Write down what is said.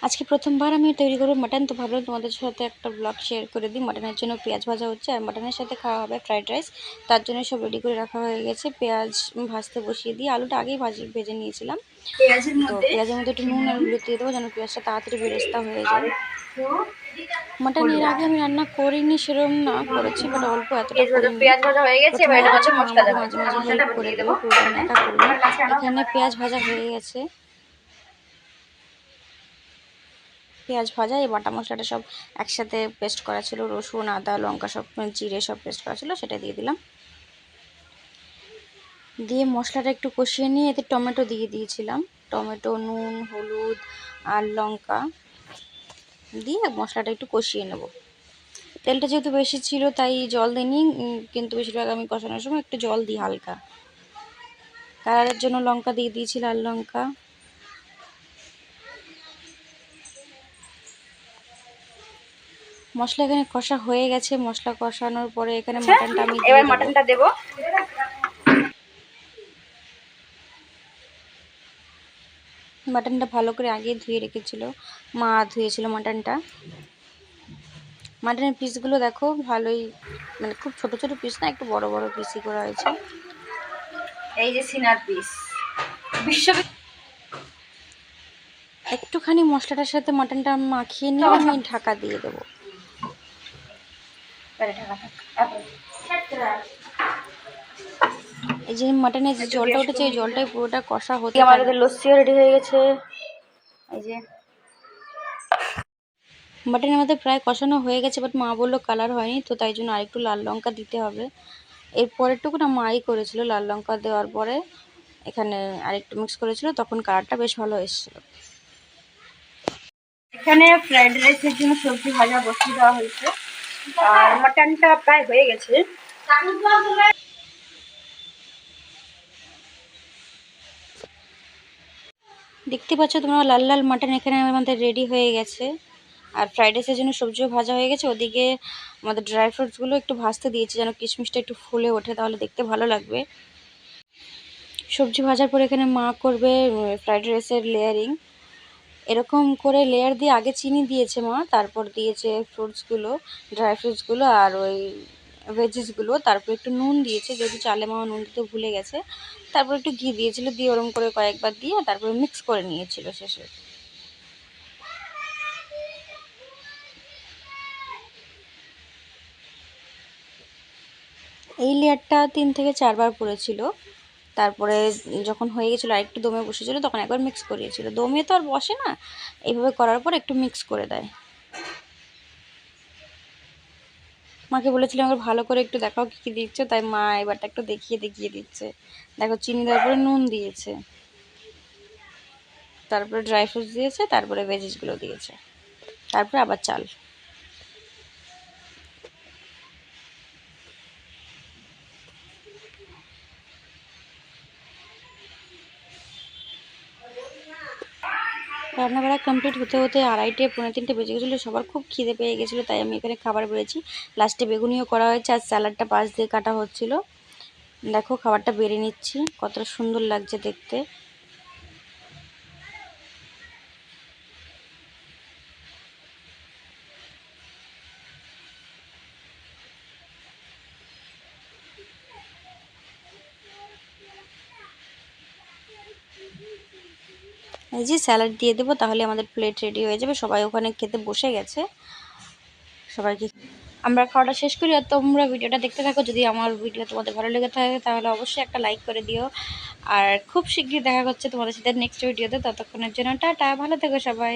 আজকে প্রথমবার আমি তৈরি করবো মাটন, তো ভাবলাম তোমাদের সাথে একটা ব্লগ শেয়ার করে দিই। মাটনের জন্য পেঁয়াজ ভাজা হচ্ছে, আর মাটনের সাথে খাওয়া হবে ফ্রাইড রাইস। তার জন্য সব রেডি করে রাখা হয়ে গেছে। পেঁয়াজ ভাজতে বসিয়ে দিয়ে আলুটা আগেই ভেজে নিয়েছিলাম। তো পেঁয়াজের মধ্যে একটু নুন আর হলুদ দিয়ে দেবো যেন পেঁয়াজটা তাড়াতাড়ি বেরেস্তা হয়ে যায়। মাটন এর আগে আমি রান্না করিনি, সেরকম না করেছি, বাট অল্প, এতটা করিনি। পেঁয়াজ ভাজা হয়ে গেছে, এবার প্রথমে এটা হচ্ছে মা মশলা আমাকে দেবো। মাঝে মাঝে হেল্প মশলাটা করে দিয়ে দেয়, দেবো পুরোটা আমি এখানে। একা করিনি। আমার কাছে আনা এখানে পেঁয়াজ ভাজা হয়ে গেছে। পেঁয়াজ ভাজা, এই বাটা মশলাটা সব একসাথে পেস্ট করা ছিল, রসুন আদা লঙ্কা সব জিরে সব পেস্ট করা ছিল, সেটা দিয়ে দিলাম। দিয়ে মশলাটা একটু কষিয়ে নিয়ে এতে টমেটো দিয়ে দিয়েছিলাম। টমেটো, নুন, হলুদ আর লঙ্কা দিয়ে মশলাটা একটু কষিয়ে নেব। তেলটা যেহেতু বেশি ছিল তাই জল দিইনি, কিন্তু বেশিরভাগ আমি কষানোর সময় একটু জল দিই হালকা। কালারের জন্য লঙ্কা দিয়ে দিয়েছি, লাল লঙ্কা। মশলা এখানে কষা হয়ে গেছে। মশলা কষানোর পরে এখানে মাটনটা আমি দিয়ে এবার দেবো। মাটনটা দেবো। মাটনটা ভালো করে আগে ধুয়ে রেখেছিল মা, ধুয়েছিল মাটনটা। মাটনের পিসগুলো দেখো ভালোই, মানে খুব ছোট ছোট পিস না, একটু বড় বড় পিসই করা হয়েছে। এই যে সিনার পিস একটুখানি মশলাটার সাথে মাটনটা মাখিয়ে নিয়ে আমি ঢাকা দিয়ে দেবো। এই যে মাটনের যে জলটা উঠেছে, এই জলটাই পুরোটা কষা হতে থাকবে। আমাদের লস্যিও রেডি হয়ে গেছে। এই যে মাটন আমাদের প্রায় কষানো হয়ে গেছে, বাট মা বললো কালার হয়নি, তো তাই জন্য আরেকটু লাল লঙ্কা দিতে হবে। এর পরেরটুকু না মাই করেছিল, লাল লঙ্কা দেওয়ার পরে এখানে আরেকটু মিক্স করেছিল, তখন কালারটা বেশ ভালো এসেছিল। এখানে ফ্রাইড রাইসের জন্য সবজি ভাজা বসিয়ে দেওয়া হয়েছে, আর মাটনটা প্রায় হয়ে গেছে। দেখতে পাচ্ছ তোমরা লাল লাল মাটন এখানে আমাদের রেডি হয়ে গেছে। আর ফ্রাইড রাইসের জন্য সবজিও ভাজা হয়ে গেছে। ওদিকে আমাদের ড্রাই ফ্রুটসগুলো একটু ভাজতে দিয়েছি যেন কিশমিশটা একটু ফুলে ওঠে, তাহলে দেখতে ভালো লাগবে। সবজি ভাজার পর এখানে মা করবে ফ্রাইড রাইসের লেয়ারিং। এরকম করে লেয়ার দিয়ে আগে চিনি দিয়েছে মা, তারপর দিয়েছে ফ্রুটসগুলো, ড্রাই ফ্রুটসগুলো আর ওই ভেজিসগুলো, তারপর একটু নুন দিয়েছে, যেহেতু চালে মা নুন দিতে ভুলে গেছে। তারপর একটু ঘি দিয়েছিল, দিয়ে ওরম করে কয়েকবার দিয়ে তারপরে মিক্স করে নিয়েছিল শেষে। এই লেয়ারটা 3 থেকে 4 বার পড়েছিল। তারপরে যখন হয়ে গেছিলো আরেকটু দমে বসেছিল, তখন একবার মিক্স করিয়েছিল। দমে তো আর বসে না, এইভাবে করার পর একটু মিক্স করে দেয়। মাকে বলেছিলাম একবার ভালো করে একটু দেখাও কী কী দিচ্ছ, তাই মা এবারটা একটু দেখিয়ে দেখিয়ে দিচ্ছে। দেখো চিনি দেওয়ার পরে নুন দিয়েছে, তারপরে ড্রাই ফ্রুটস দিয়েছে, তারপরে ভেজিসগুলো দিয়েছে, তারপরে আবার চাল। রান্নাবাড়া কমপ্লিট হতে হতে 2:30 পৌনে 3টে বেজে গেছিলো। সবার খুব খিদে পেয়ে গেছিলো, তাই আমি এখানে খাবার বেড়েছি। লাস্টে বেগুনিও করা হয়েছে, আর স্যালাডটা পাশ দিয়ে কাটা হচ্ছিলো। দেখো খাবারটা বেড়ে নিচ্ছি, কতটা সুন্দর লাগছে দেখতে। এই যে স্যালাড দিয়ে দেবো, তাহলে আমাদের প্লেট রেডি হয়ে যাবে। সবাই ওখানে খেতে বসে গেছে। সবাইকে আমরা খাওয়াটা শেষ করি, আর তোমরা ভিডিওটা দেখতে থাকো। যদি আমার ভিডিও তোমাদের ভালো লেগে থাকে তাহলে অবশ্যই একটা লাইক করে দিও। আর খুব শীঘ্রই দেখা হচ্ছে তোমাদের সাথে নেক্সট ভিডিওতে। ততক্ষণের জন্য টাটা, ভালো থেকো সবাই।